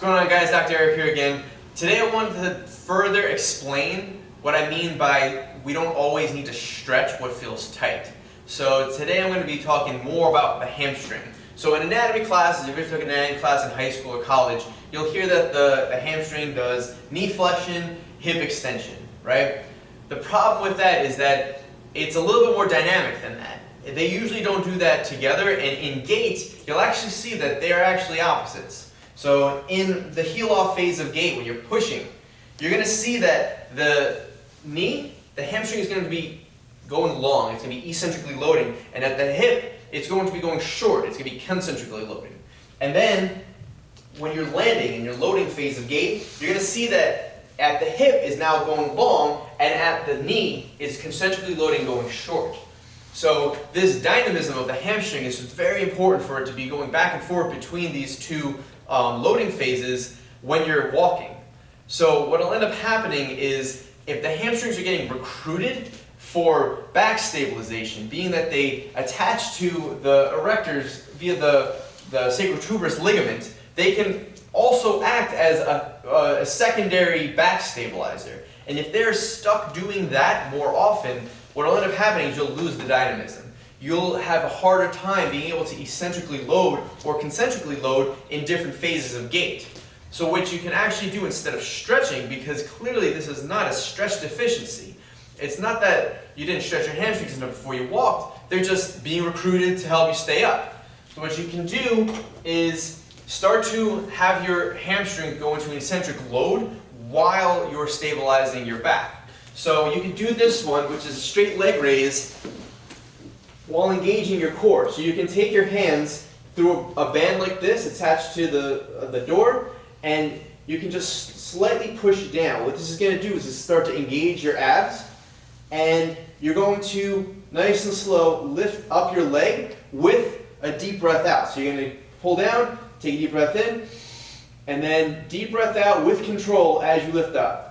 What's going on, guys? Dr. Eric here again. Today I wanted to further explain what I mean by we don't always need to stretch what feels tight. So today I'm going to be talking more about the hamstring. So in anatomy classes, if you took an anatomy class in high school or college, you'll hear that the hamstring does knee flexion, hip extension, right? The problem with that is that it's a little bit more dynamic than that. They usually don't do that together, and in gait, you'll actually see that they are actually opposites. So in the heel-off phase of gait, when you're pushing, you're going to see that the knee, the hamstring is going to be going long, it's going to be eccentrically loading, and at the hip, it's going to be going short, it's going to be concentrically loading. And then, when you're landing in your loading phase of gait, you're going to see that at the hip is now going long, and at the knee is concentrically loading going short. So this dynamism of the hamstring is very important for it to be going back and forth between these two loading phases when you're walking. So what will end up happening is if the hamstrings are getting recruited for back stabilization, being that they attach to the erectors via the sacrotuberous ligament, they can also act as a secondary back stabilizer. And if they're stuck doing that more often, what will end up happening is you'll lose the dynamism. You'll have a harder time being able to eccentrically load or concentrically load in different phases of gait. So what you can actually do instead of stretching, because clearly this is not a stretch deficiency. It's not that you didn't stretch your hamstrings enough before you walked, they're just being recruited to help you stay up. So what you can do is start to have your hamstring go into an eccentric load while you're stabilizing your back. So you can do this one, which is a straight leg raise, while engaging your core. So you can take your hands through a band like this attached to the door, and you can just slightly push down. What this is going to do is start to engage your abs, and you're going to, nice and slow, lift up your leg with a deep breath out. So you're going to pull down, take a deep breath in, and then deep breath out with control as you lift up.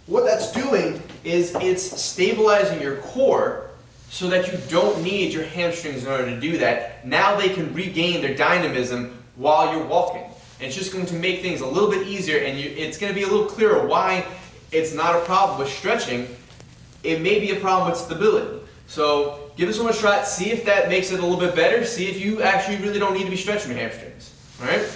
What that's doing is it's stabilizing your core so that you don't need your hamstrings in order to do that. Now they can regain their dynamism while you're walking. And it's just going to make things a little bit easier, and it's going to be a little clearer why it's not a problem with stretching. It may be a problem with stability. So give this one a shot, see if that makes it a little bit better, see if you actually really don't need to be stretching your hamstrings. All right?